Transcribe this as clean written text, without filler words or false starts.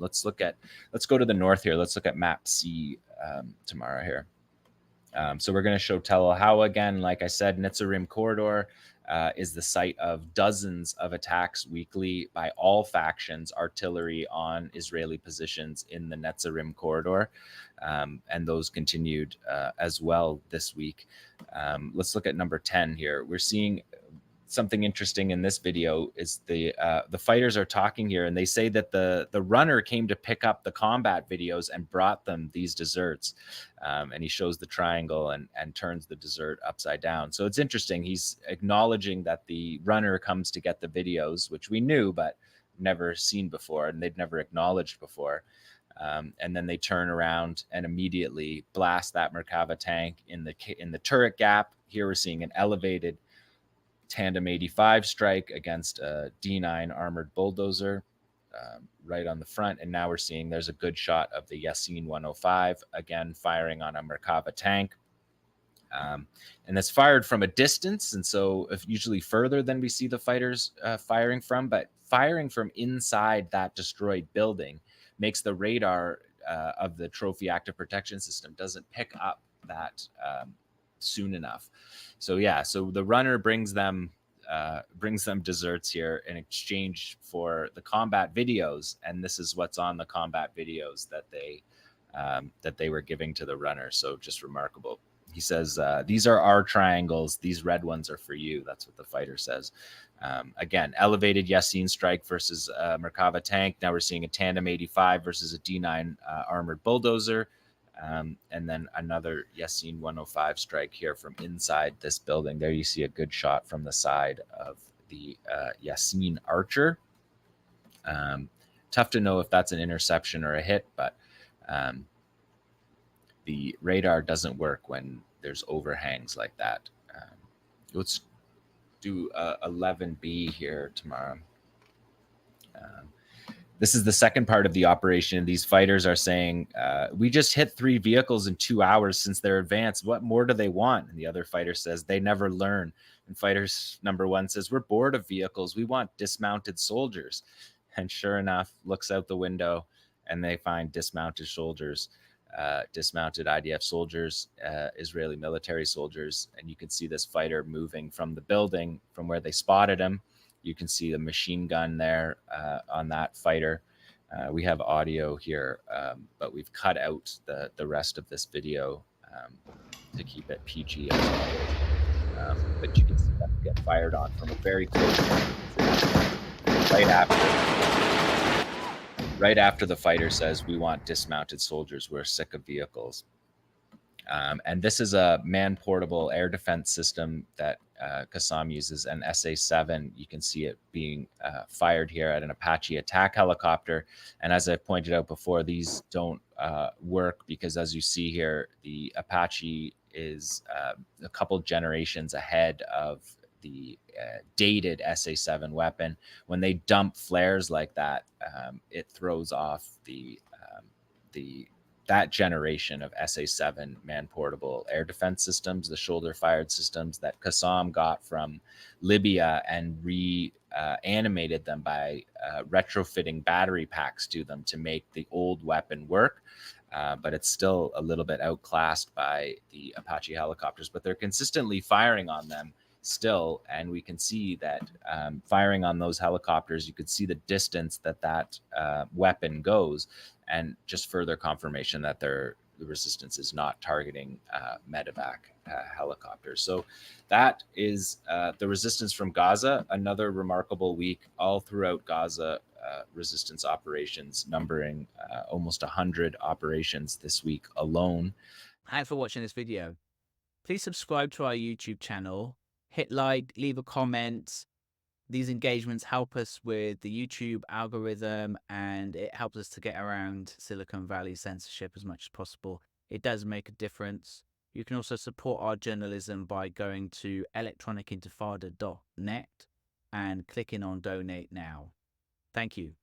let's go to the north here. Let's look at map C tomorrow here. So we're going to show Tel El-Hawa again. Like I said, 𝐓𝐡𝐞 corridor is the site of dozens of attacks weekly by all factions, artillery on Israeli positions in the 𝐓𝐡𝐞 corridor. And those continued as well this week. Let's look at number 10 here. We're seeing something interesting in this video is the fighters are talking here, and they say that the runner came to pick up the combat videos and brought them these desserts. And he shows the triangle and turns the dessert upside down. So it's interesting. He's acknowledging that the runner comes to get the videos, which we knew but never seen before, and they'd never acknowledged before. And then they turn around and immediately blast that Merkava tank in the turret gap. Here we're seeing an elevated tandem 85 strike against a D9 armored bulldozer right on the front. And now we're seeing there's a good shot of the Yassin 105, again firing on a Merkava tank. And that's fired from a distance, and so usually further than we see the fighters firing from, but firing from inside that destroyed building makes the radar of the trophy active protection system doesn't pick up that soon enough. So yeah, so the runner brings them desserts here in exchange for the combat videos, and this is what's on the combat videos that they were giving to the runner. So just remarkable. He says, these are our triangles, these red ones are for you. That's what the fighter says. Again, elevated Yassin strike versus Merkava tank. Now we're seeing a tandem 85 versus a D9 armored bulldozer. And then another Yassin 105 strike here from inside this building. There you see a good shot from the side of the Yassin Archer. Tough to know if that's an interception or a hit, but the radar doesn't work when there's overhangs like that. Let's do 11B here tomorrow. This is the second part of the operation. These fighters are saying, we just hit 3 vehicles in 2 hours since their advance. What more do they want? And the other fighter says, they never learn. And fighters number 1 says, we're bored of vehicles. We want dismounted soldiers. And sure enough, looks out the window and they find dismounted soldiers, dismounted IDF soldiers, Israeli military soldiers. And you can see this fighter moving from the building from where they spotted him. You can see the machine gun there on that fighter. We have audio here, but we've cut out the rest of this video to keep it PG. But you can see that get fired on from a very close distance. Right after the fighter says, we want dismounted soldiers, we're sick of vehicles. And this is a man-portable air defense system that 𝐶 uses, an SA-7. You can see it being fired here at an Apache attack helicopter. And as I pointed out before, these don't work because, as you see here, the Apache is a couple generations ahead of the dated SA-7 weapon. When they dump flares like that, it throws off that generation of SA-7 man-portable air defense systems, the shoulder-fired systems that 𝐶 got from Libya and reanimated them by retrofitting battery packs to them to make the old weapon work. But it's still a little bit outclassed by the Apache helicopters, but they're consistently firing on them still, and we can see that firing on those helicopters, you could see the distance that weapon goes, and just further confirmation that the resistance is not targeting medevac helicopters. So that is the resistance from Gaza. Another remarkable week all throughout Gaza, resistance operations numbering almost 100 operations this week alone. Thanks for watching this video. Please subscribe to our YouTube channel, hit like, leave a comment. These engagements help us with the YouTube algorithm, and it helps us to get around Silicon Valley censorship as much as possible. It does make a difference. You can also support our journalism by going to electronicintifada.net and clicking on donate now. Thank you.